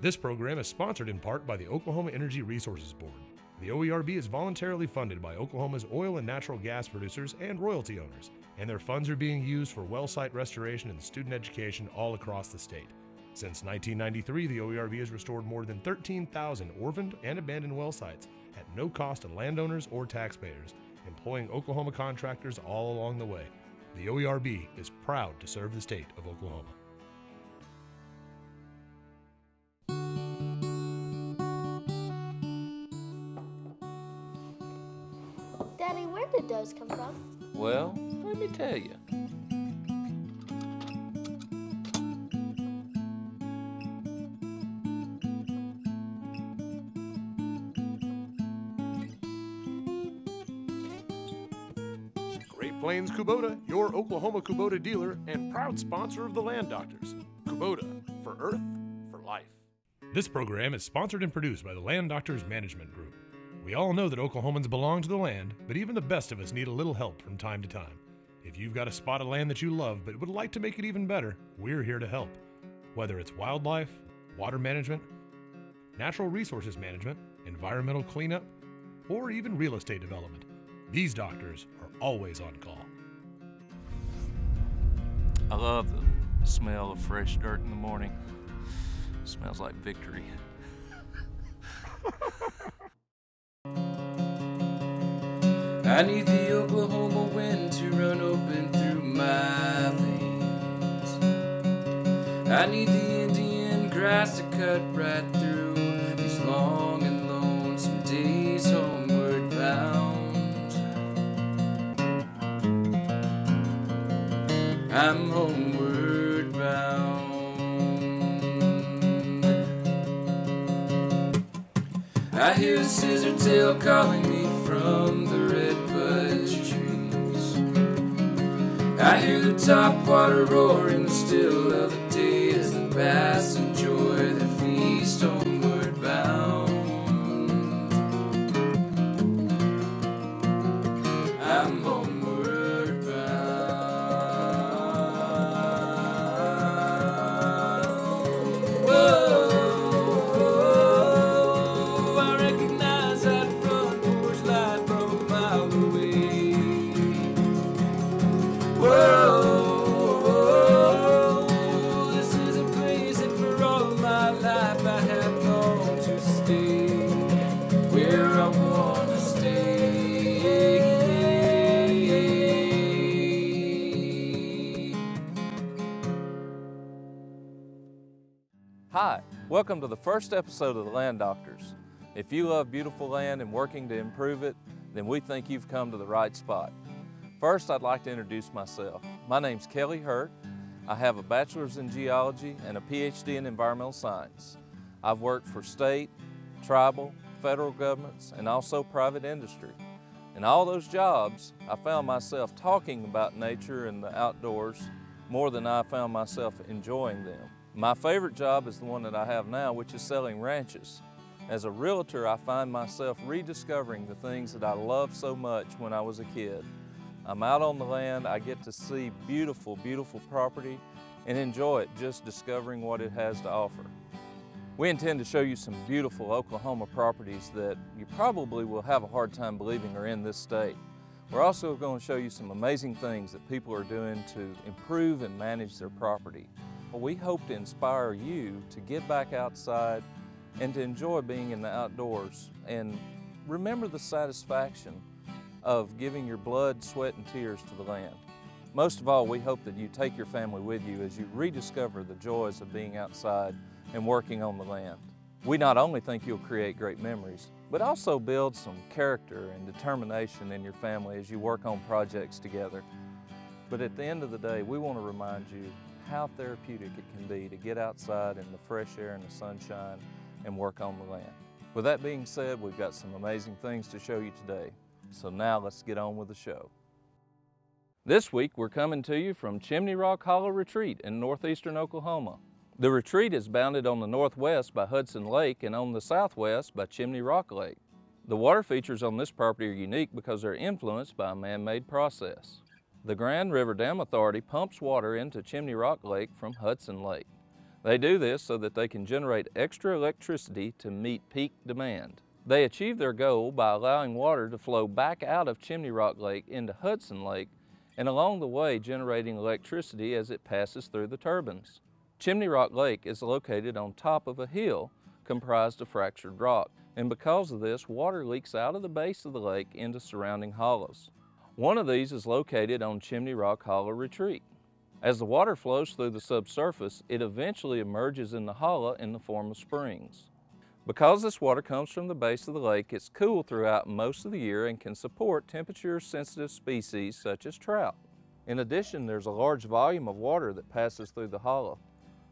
This program is sponsored in part by the Oklahoma Energy Resources Board. The OERB is voluntarily funded by Oklahoma's oil and natural gas producers and royalty owners, and their funds are being used for well site restoration and student education all across the state. Since 1993, the OERB has restored more than 13,000 orphaned and abandoned well sites at no cost to landowners or taxpayers, employing Oklahoma contractors all along the way. The OERB is proud to serve the state of Oklahoma. Daddy, where did those come from? Well, let me tell you. Great Plains Kubota, your Oklahoma Kubota dealer and proud sponsor of the Land Doctors. Kubota, for Earth, for life. This program is sponsored and produced by the Land Doctors Management Group. We all know that Oklahomans belong to the land, but even the best of us need a little help from time to time. If you've got a spot of land that you love but would like to make it even better, we're here to help. Whether it's wildlife, water management, natural resources management, environmental cleanup, or even real estate development, these doctors are always on call. I love the smell of fresh dirt in the morning. It smells like victory. I need the Oklahoma wind to run open through my veins. I need the Indian grass to cut right through these long and lonesome days homeward bound. I'm homeward bound. I hear a scissor tail calling me from the redbud trees. I hear the topwater roar in the still of the day as the bass enjoy their feast homeward bound. I'm homeward bound. Whoa. Hi, welcome to the first episode of the Land Doctors. If you love beautiful land and working to improve it, then we think you've come to the right spot. First, I'd like to introduce myself. My name's Kelly Hurt. I have a bachelor's in geology and a PhD in environmental science. I've worked for state, tribal, federal governments, and also private industry. In all those jobs, I found myself talking about nature and the outdoors more than I found myself enjoying them. My favorite job is the one that I have now, which is selling ranches. As a realtor, I find myself rediscovering the things that I loved so much when I was a kid. I'm out on the land, I get to see beautiful, beautiful property and enjoy it, just discovering what it has to offer. We intend to show you some beautiful Oklahoma properties that you probably will have a hard time believing are in this state. We're also going to show you some amazing things that people are doing to improve and manage their property. We hope to inspire you to get back outside and to enjoy being in the outdoors and remember the satisfaction of giving your blood, sweat, and tears to the land. Most of all, we hope that you take your family with you as you rediscover the joys of being outside and working on the land. We not only think you'll create great memories, but also build some character and determination in your family as you work on projects together. But at the end of the day, we want to remind you how therapeutic it can be to get outside in the fresh air and the sunshine and work on the land. With that being said, we've got some amazing things to show you today. So now let's get on with the show. This week we're coming to you from Chimney Rock Hollow Retreat in northeastern Oklahoma. The retreat is bounded on the northwest by Hudson Lake and on the southwest by Chimney Rock Lake. The water features on this property are unique because they're influenced by a man-made process. The Grand River Dam Authority pumps water into Chimney Rock Lake from Hudson Lake. They do this so that they can generate extra electricity to meet peak demand. They achieve their goal by allowing water to flow back out of Chimney Rock Lake into Hudson Lake, and along the way generating electricity as it passes through the turbines. Chimney Rock Lake is located on top of a hill comprised of fractured rock, and because of this, water leaks out of the base of the lake into surrounding hollows. One of these is located on Chimney Rock Hollow Retreat. As the water flows through the subsurface, it eventually emerges in the hollow in the form of springs. Because this water comes from the base of the lake, it's cool throughout most of the year and can support temperature-sensitive species such as trout. In addition, there's a large volume of water that passes through the hollow,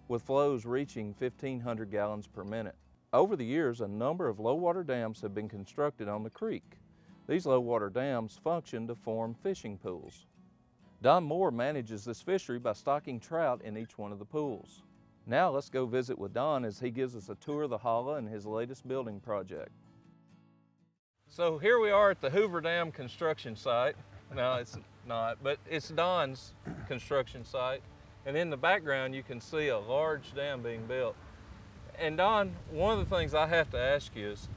with flows reaching 1,500 gallons per minute. Over the years, a number of low-water dams have been constructed on the creek. These low-water dams function to form fishing pools. Don Moore manages this fishery by stocking trout in each one of the pools. Now let's go visit with Don as he gives us a tour of the hollow and his latest building project. So here we are at the Hoover Dam construction site. No, it's not, but it's Don's construction site. And in the background you can see a large dam being built. And Don, one of the things I have to ask you is,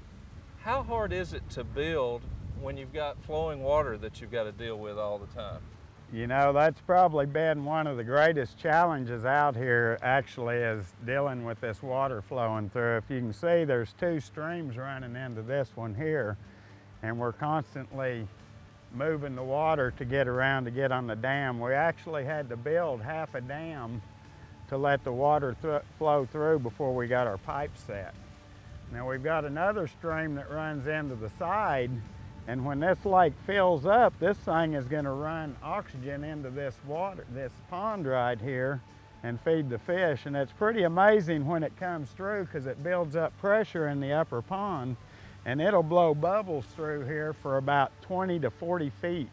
how hard is it to build when you've got flowing water that you've got to deal with all the time? You know, that's probably been one of the greatest challenges out here, actually, is dealing with this water flowing through. If you can see, there's two streams running into this one here, and we're constantly moving the water to get around to get on the dam. We actually had to build half a dam to let the water flow through before we got our pipe set. Now we've got another stream that runs into the side, and when this lake fills up, this thing is going to run oxygen into this water, this pond right here, and feed the fish. And it's pretty amazing when it comes through because it builds up pressure in the upper pond, and it'll blow bubbles through here for about 20 to 40 feet,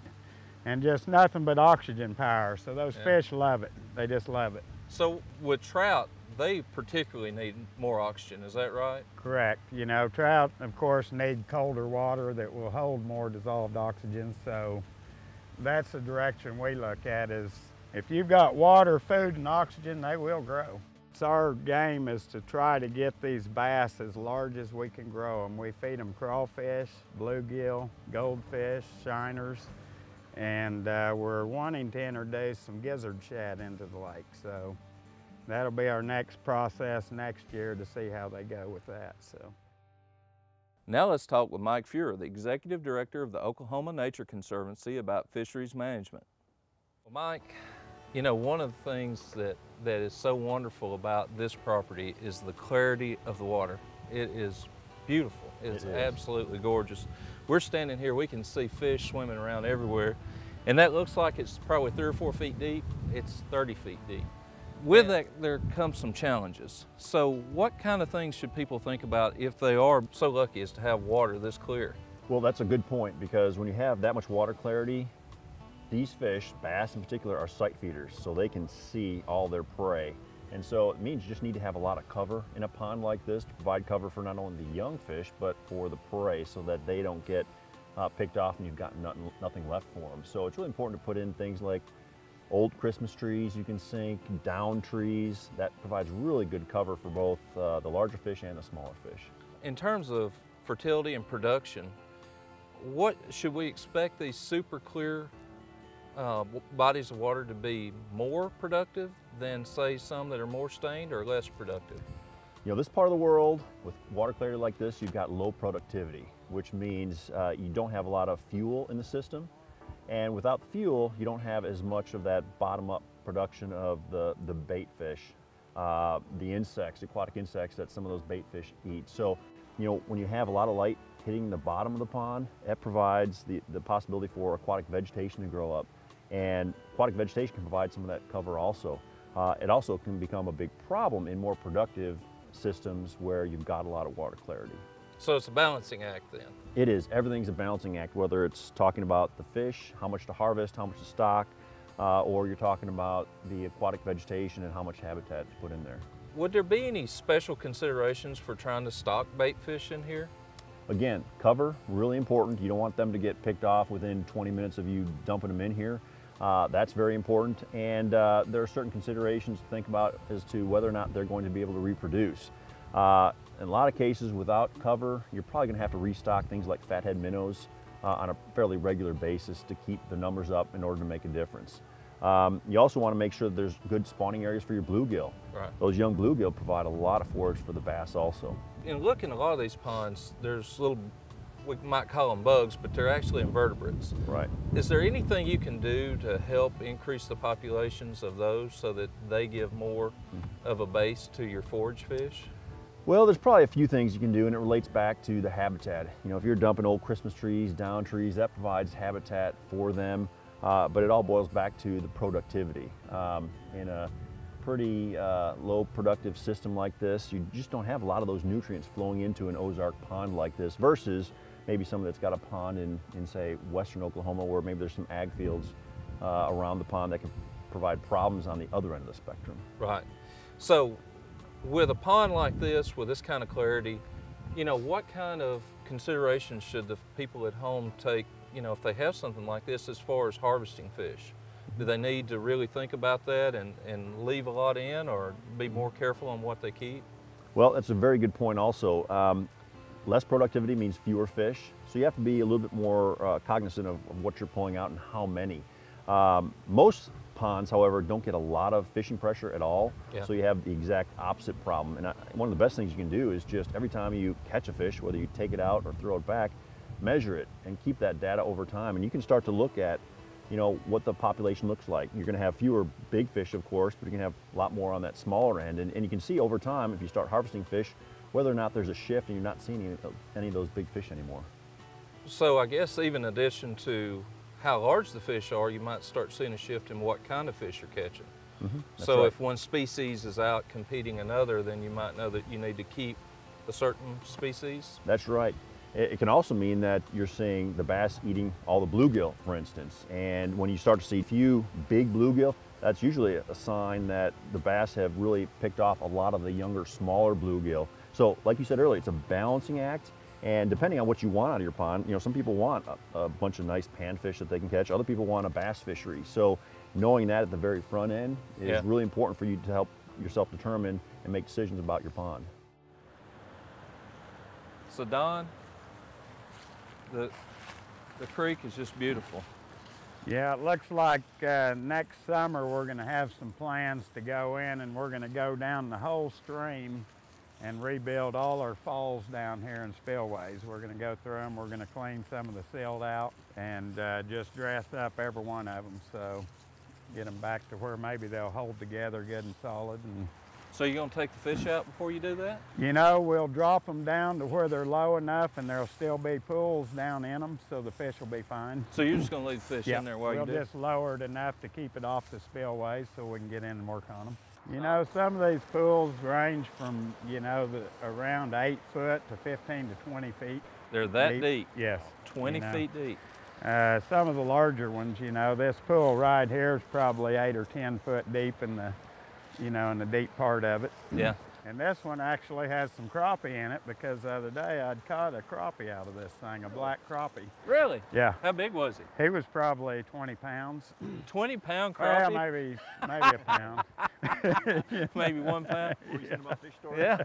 and just nothing but oxygen power. So those fish love it. They just love it. So with trout, they particularly need more oxygen, is that right? Correct. You know, trout, of course, need colder water that will hold more dissolved oxygen. So that's the direction we look at, is if you've got water, food, and oxygen, they will grow. So our game is to try to get these bass as large as we can grow them. We feed them crawfish, bluegill, goldfish, shiners, and we're wanting to introduce some gizzard shad into the lake. So that'll be our next process next year to see how they go with that. So now let's talk with Mike Fuhrer, the Executive Director of the Oklahoma Nature Conservancy, about fisheries management. Well, Mike, you know, one of the things that is so wonderful about this property is the clarity of the water. It is beautiful. It's absolutely gorgeous. We're standing here, we can see fish swimming around everywhere, and that looks like it's probably 3 or 4 feet deep. It's 30 feet deep. With that, there comes some challenges. So what kind of things should people think about if they are so lucky as to have water this clear? Well, that's a good point, because when you have that much water clarity, these fish, bass in particular, are sight feeders, so they can see all their prey. And so it means you just need to have a lot of cover in a pond like this to provide cover for not only the young fish, but for the prey, so that they don't get picked off and you've got nothing left for them. So it's really important to put in things like old Christmas trees you can sink, down trees. That provides really good cover for both the larger fish and the smaller fish. In terms of fertility and production, what should we expect these super clear bodies of water to be more productive than, say, some that are more stained, or less productive? You know, this part of the world, with water clarity like this, you've got low productivity, which means you don't have a lot of fuel in the system. And without the fuel, you don't have as much of that bottom-up production of the bait fish, the insects, aquatic insects that some of those bait fish eat. So, you know, when you have a lot of light hitting the bottom of the pond, that provides the possibility for aquatic vegetation to grow up. And aquatic vegetation can provide some of that cover also. It also can become a big problem in more productive systems where you've got a lot of water clarity. So it's a balancing act then? It is. Everything's a balancing act, whether it's talking about the fish, how much to harvest, how much to stock, or you're talking about the aquatic vegetation and how much habitat to put in there. Would there be any special considerations for trying to stock bait fish in here? Again, cover, really important. You don't want them to get picked off within 20 minutes of you dumping them in here. That's very important, and there are certain considerations to think about as to whether or not they're going to be able to reproduce. In a lot of cases, without cover, you're probably going to have to restock things like fathead minnows on a fairly regular basis to keep the numbers up in order to make a difference. You also want to make sure that there's good spawning areas for your bluegill. Right. Those young bluegill provide a lot of forage for the bass also. In looking at a lot of these ponds, there's little, we might call them bugs, but they're actually invertebrates. Right. Is there anything you can do to help increase the populations of those so that they give more of a base to your forage fish? Well, there's probably a few things you can do, and it relates back to the habitat. You know, if you're dumping old Christmas trees, down trees, that provides habitat for them, but it all boils back to the productivity. In a pretty low productive system like this, you just don't have a lot of those nutrients flowing into an Ozark pond like this versus maybe someone that's got a pond in say, western Oklahoma, where maybe there's some ag fields around the pond that can provide problems on the other end of the spectrum. Right. So with a pond like this, with this kind of clarity, you know, what kind of considerations should the people at home take, you know, if they have something like this as far as harvesting fish? Do they need to really think about that and leave a lot in, or be more careful on what they keep? Well, that's a very good point also. Less productivity means fewer fish, so you have to be a little bit more cognizant of what you're pulling out and how many. Most ponds, however, don't get a lot of fishing pressure at all, so you have the exact opposite problem. And one of the best things you can do is just every time you catch a fish, whether you take it out or throw it back, measure it and keep that data over time. And you can start to look at, you know, what the population looks like. You're going to have fewer big fish, of course, but you can have a lot more on that smaller end. And you can see over time, if you start harvesting fish, whether or not there's a shift and you're not seeing any of those big fish anymore. So I guess even in addition to how large the fish are, you might start seeing a shift in what kind of fish you're catching. So if one species is out competing another, then you might know that you need to keep a certain species. That's right. It can also mean that you're seeing the bass eating all the bluegill, for instance. And when you start to see few big bluegill, that's usually a sign that the bass have really picked off a lot of the younger, smaller bluegill. So like you said earlier, it's a balancing act. And depending on what you want out of your pond, you know, some people want a bunch of nice panfish that they can catch. Other people want a bass fishery. So knowing that at the very front end is really important for you to help yourself determine and make decisions about your pond. So Don, the creek is just beautiful. Yeah, it looks like next summer we're going to have some plans to go in, and we're going to go down the whole stream and rebuild all our falls down here and spillways. We're going to go through them, we're going to clean some of the silt out, and just dress up every one of them, so get them back to where maybe they'll hold together good and solid. And so you're going to take the fish out before you do that? you know, we'll drop them down to where they're low enough and there'll still be pools down in them, so the fish will be fine. So you're just going to leave the fish in there while you do? We'll just lower it enough to keep it off the spillways so we can get in and work on them. You know, some of these pools range from, you know, around 8 foot to 15 to 20 feet. They're that deep? Yes. 20 feet deep? Some of the larger ones, you know, this pool right here is probably 8 or 10 foot deep in the, you know, in the deep part of it. Yeah. And this one actually has some crappie in it because the other day I'd caught a crappie out of this thing, a black crappie. Really? Yeah. How big was he? He was probably 20 pounds. 20-pound crappie? Well, maybe a pound. Maybe 1 pound? Yeah.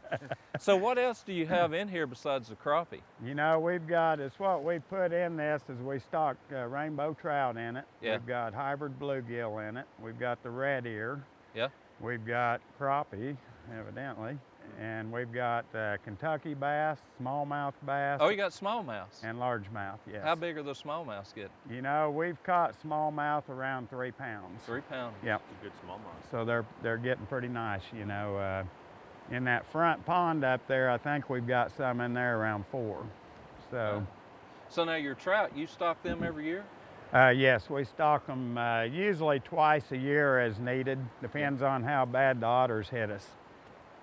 So what else do you have in here besides the crappie? You know, it's what we put in this is we stock rainbow trout in it. Yeah. We've got hybrid bluegill in it. We've got the red ear. Yeah. We've got crappie, evidently. And we've got Kentucky bass, smallmouth bass. Oh, you got smallmouths? And largemouth, yes. How big are those smallmouths getting? You know, we've caught smallmouth around 3 pounds. 3 pounds? Yep. That's a good smallmouth. So they're getting pretty nice, you know. In that front pond up there, I think we've got some in there around 4. So. So now your trout, you stock them every year? Yes, we stock them usually twice a year as needed. Depends on how bad the otters hit us.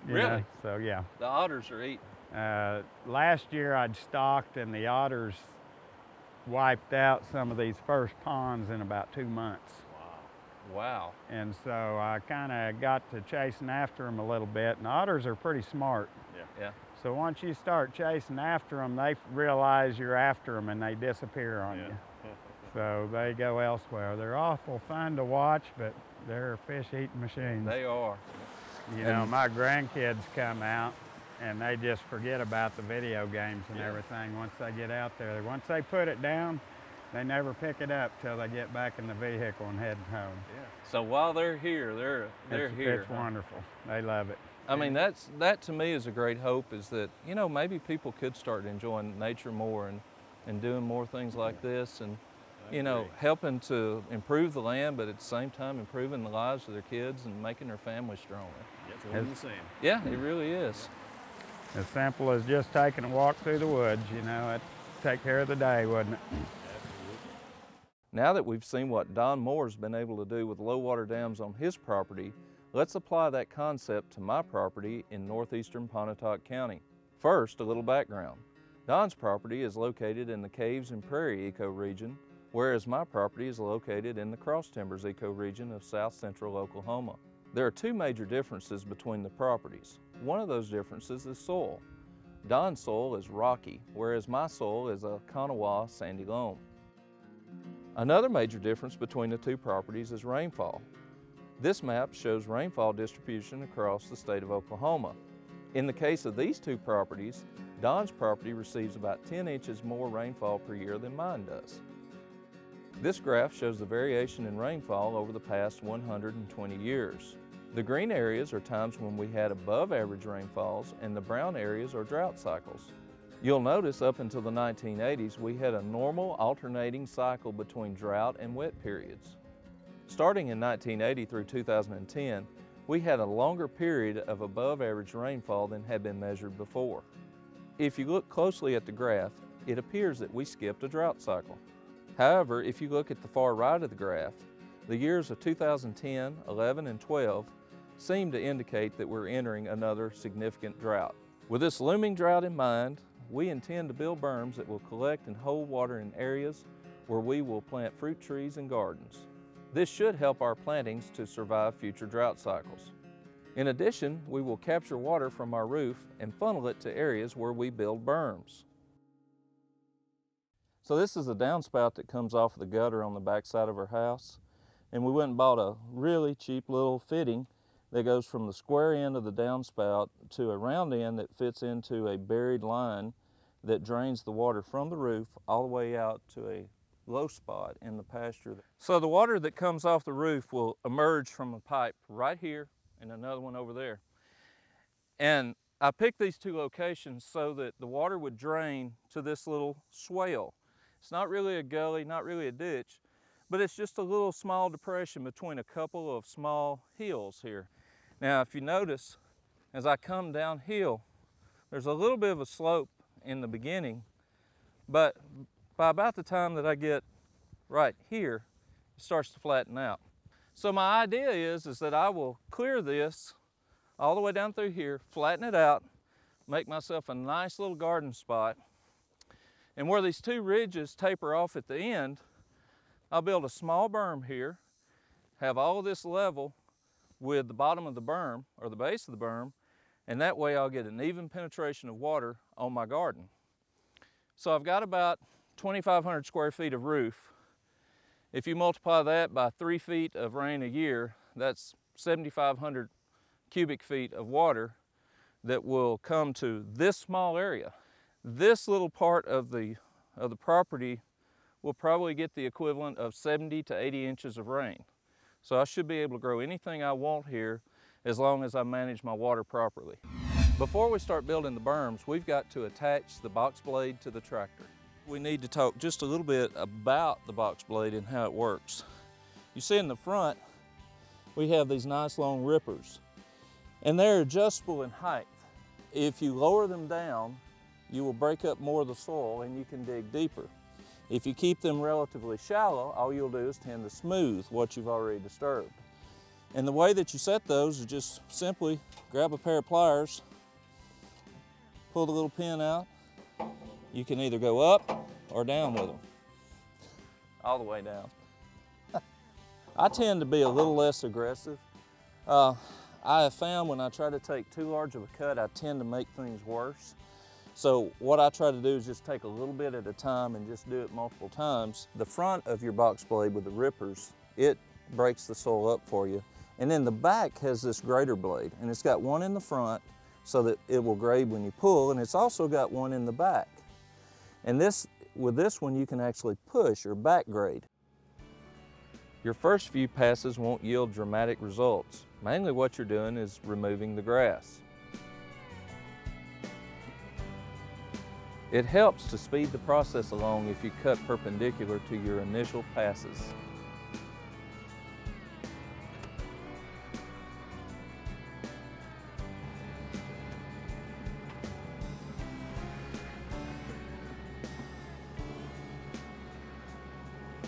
You Really? know? So yeah. The otters are eating. Last year I'd stocked and the otters wiped out some of these first ponds in about 2 months. Wow. And so I kind of got to chasing after them a little bit, and otters are pretty smart. Yeah. So once you start chasing after them, they realize you're after them and they disappear on you. So they go elsewhere. They're awful fun to watch, but they're fish-eating machines. They are. You know, my grandkids come out and they just forget about the video games and everything once they get out there. Once they put it down, they never pick it up till they get back in the vehicle and heading home. Yeah. So while they're here, they're here. It's wonderful. They love it. I mean, that to me is a great hope, is that, you know, maybe people could start enjoying nature more and doing more things like this, and, you know, helping to improve the land, but at the same time improving the lives of their kids and making their families stronger. It's one and the same. Yeah, it really is. As simple as just taking a walk through the woods, you know, it'd take care of the day, wouldn't it? Now that we've seen what Don Moore's been able to do with low water dams on his property, let's apply that concept to my property in northeastern Pontotoc County. First, a little background. Don's property is located in the Caves and Prairie ecoregion, whereas my property is located in the Cross Timbers ecoregion of south central Oklahoma. There are two major differences between the properties. One of those differences is soil. Don's soil is rocky, whereas my soil is a Kanawha sandy loam. Another major difference between the two properties is rainfall. This map shows rainfall distribution across the state of Oklahoma. In the case of these two properties, Don's property receives about 10 inches more rainfall per year than mine does. This graph shows the variation in rainfall over the past 120 years. The green areas are times when we had above average rainfalls, and the brown areas are drought cycles. You'll notice up until the 1980s, we had a normal alternating cycle between drought and wet periods. Starting in 1980 through 2010, we had a longer period of above average rainfall than had been measured before. If you look closely at the graph, it appears that we skipped a drought cycle. However, if you look at the far right of the graph, the years of 2010, 11, and 12 seem to indicate that we're entering another significant drought. With this looming drought in mind, we intend to build berms that will collect and hold water in areas where we will plant fruit trees and gardens. This should help our plantings to survive future drought cycles. In addition, we will capture water from our roof and funnel it to areas where we build berms. So this is a downspout that comes off of the gutter on the back side of our house, and we went and bought a really cheap little fitting that goes from the square end of the downspout to a round end that fits into a buried line that drains the water from the roof all the way out to a low spot in the pasture. So the water that comes off the roof will emerge from a pipe right here and another one over there. And I picked these two locations so that the water would drain to this little swale. It's not really a gully, not really a ditch, but it's just a little small depression between a couple of small hills here. Now, if you notice, as I come downhill, there's a little bit of a slope in the beginning, but by about the time that I get right here, it starts to flatten out. So my idea is that I will clear this all the way down through here, flatten it out, make myself a nice little garden spot, and where these two ridges taper off at the end, I'll build a small berm here, have all of this level with the bottom of the berm, or the base of the berm, and that way I'll get an even penetration of water on my garden. So I've got about 2,500 square feet of roof. If you multiply that by 3 feet of rain a year, that's 7,500 cubic feet of water that will come to this small area. This little part of the property will probably get the equivalent of 70 to 80 inches of rain. So I should be able to grow anything I want here as long as I manage my water properly. Before we start building the berms, we've got to attach the box blade to the tractor. We need to talk just a little bit about the box blade and how it works. You see in the front, we have these nice long rippers, and they're adjustable in height. If you lower them down, you will break up more of the soil and you can dig deeper. If you keep them relatively shallow, all you'll do is tend to smooth what you've already disturbed. And the way that you set those is just simply grab a pair of pliers, pull the little pin out. You can either go up or down with them. All the way down. I tend to be a little less aggressive. I have found when I try to take too large of a cut, I tend to make things worse. So what I try to do is just take a little bit at a time and just do it multiple times. The front of your box blade with the rippers, it breaks the soil up for you. And then the back has this grater blade, and it's got one in the front so that it will grade when you pull, and it's also got one in the back. And with this one you can actually push or back grade. Your first few passes won't yield dramatic results. Mainly what you're doing is removing the grass. It helps to speed the process along if you cut perpendicular to your initial passes.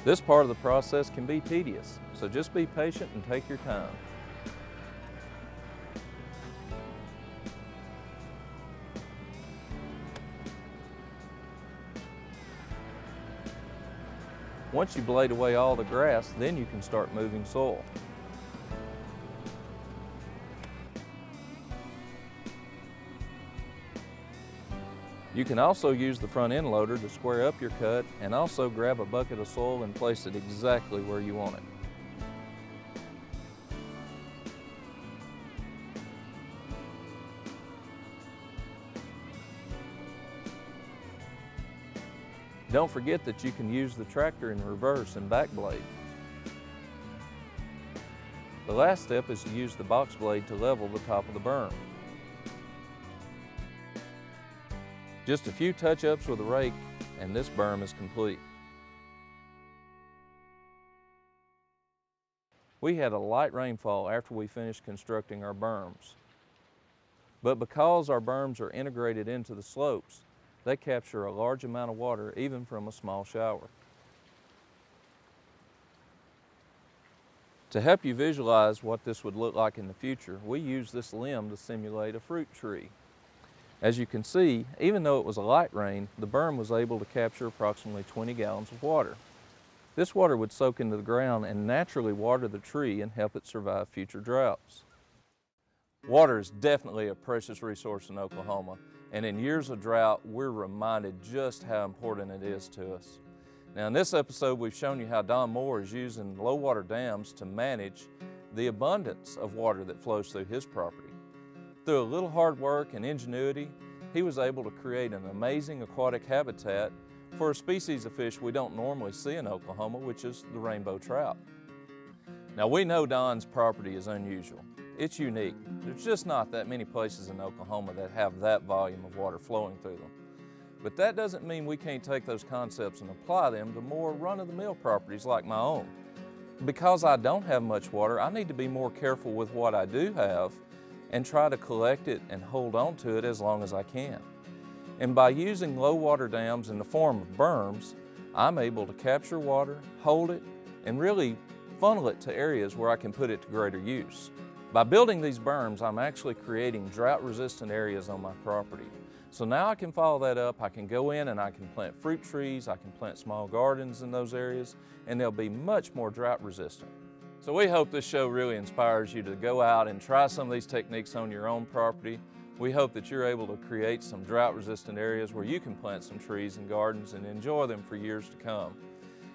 This part of the process can be tedious, so just be patient and take your time. Once you blade away all the grass, then you can start moving soil. You can also use the front end loader to square up your cut and also grab a bucket of soil and place it exactly where you want it. Don't forget that you can use the tractor in reverse and back blade. The last step is to use the box blade to level the top of the berm. Just a few touch-ups with a rake and this berm is complete. We had a light rainfall after we finished constructing our berms. But because our berms are integrated into the slopes, they capture a large amount of water even from a small shower. To help you visualize what this would look like in the future, we use this limb to simulate a fruit tree. As you can see, even though it was a light rain, the berm was able to capture approximately 20 gallons of water. This water would soak into the ground and naturally water the tree and help it survive future droughts. Water is definitely a precious resource in Oklahoma, and in years of drought, we're reminded just how important it is to us. Now in this episode, we've shown you how Don Moore is using low water dams to manage the abundance of water that flows through his property. Through a little hard work and ingenuity, he was able to create an amazing aquatic habitat for a species of fish we don't normally see in Oklahoma, which is the rainbow trout. Now we know Don's property is unusual. It's unique. There's just not that many places in Oklahoma that have that volume of water flowing through them. But that doesn't mean we can't take those concepts and apply them to more run-of-the-mill properties like my own. Because I don't have much water, I need to be more careful with what I do have and try to collect it and hold on to it as long as I can. And by using low water dams in the form of berms, I'm able to capture water, hold it, and really funnel it to areas where I can put it to greater use. By building these berms, I'm actually creating drought-resistant areas on my property. So now I can follow that up, I can go in and I can plant fruit trees, I can plant small gardens in those areas, and they'll be much more drought-resistant. So we hope this show really inspires you to go out and try some of these techniques on your own property. We hope that you're able to create some drought-resistant areas where you can plant some trees and gardens and enjoy them for years to come.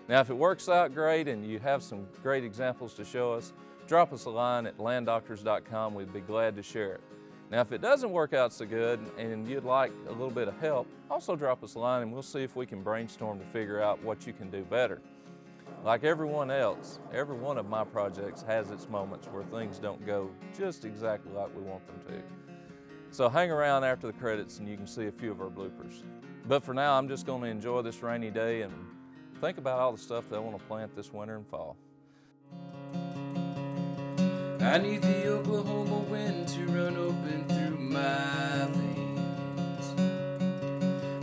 Now, if it works out great and you have some great examples to show us, drop us a line at landdoctors.com. We'd be glad to share it. Now, if it doesn't work out so good and you'd like a little bit of help, also drop us a line and we'll see if we can brainstorm to figure out what you can do better. Like everyone else, every one of my projects has its moments where things don't go just exactly like we want them to. So hang around after the credits and you can see a few of our bloopers. But for now, I'm just going to enjoy this rainy day and think about all the stuff that I want to plant this winter and fall. I need the Oklahoma wind to run open through my veins.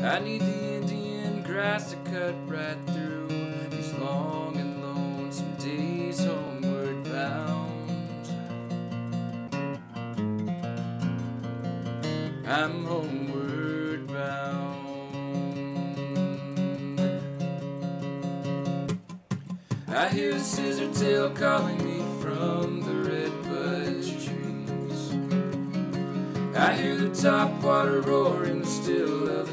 I need the Indian grass to cut right through these long and lonesome days homeward bound. I'm homeward bound. I hear a scissor tail calling me from the redbud trees. I hear the top water roar in the still of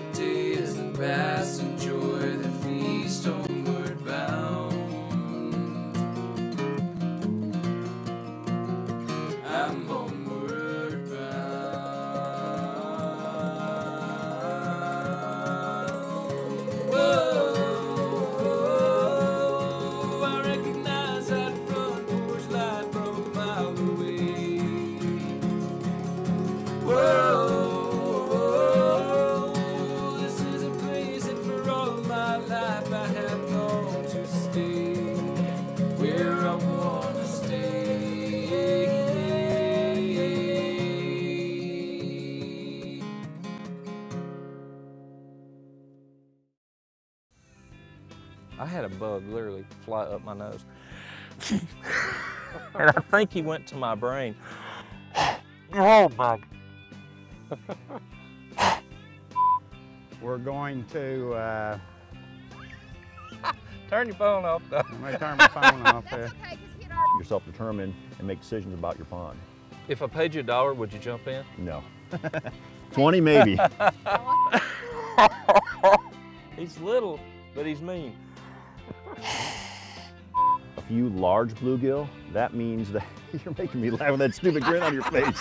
I had a bug literally fly up my nose. And I think he went to my brain. Oh my. We're going to, Turn your phone off though. let me turn my phone off here. Yourself determine and make decisions about your pond. If I paid you $1, would you jump in? No. 20 maybe. He's little, but he's mean. A few large bluegill, that means that you're making me laugh with that stupid grin on your face.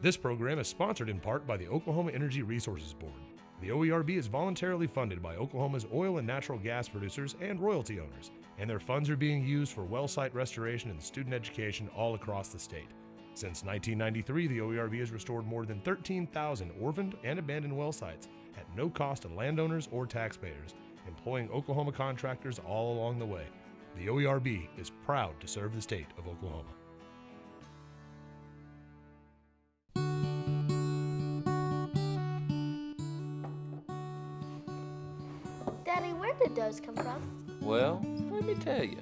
This program is sponsored in part by the Oklahoma Energy Resources Board. The OERB is voluntarily funded by Oklahoma's oil and natural gas producers and royalty owners, and their funds are being used for well site restoration and student education all across the state. Since 1993, the OERB has restored more than 13,000 orphaned and abandoned well sites at no cost to landowners or taxpayers, employing Oklahoma contractors all along the way. The OERB is proud to serve the state of Oklahoma. Daddy, where did those come from? Well, let me tell you.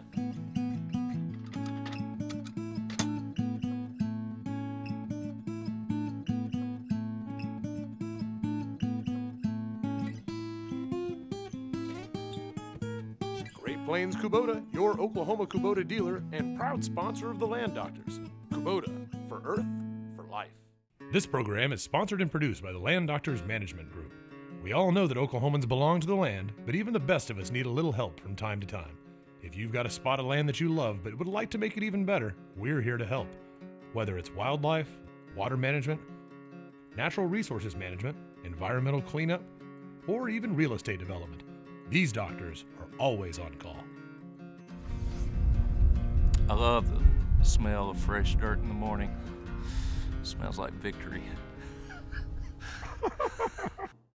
Great Plains Kubota, your Oklahoma Kubota dealer and proud sponsor of the Land Doctors. Kubota, for Earth, for life. This program is sponsored and produced by the Land Doctors Management Group. We all know that Oklahomans belong to the land, but even the best of us need a little help from time to time. If you've got a spot of land that you love but would like to make it even better, we're here to help. Whether it's wildlife, water management, natural resources management, environmental cleanup, or even real estate development, these doctors are always on call. I love the smell of fresh dirt in the morning. It smells like victory.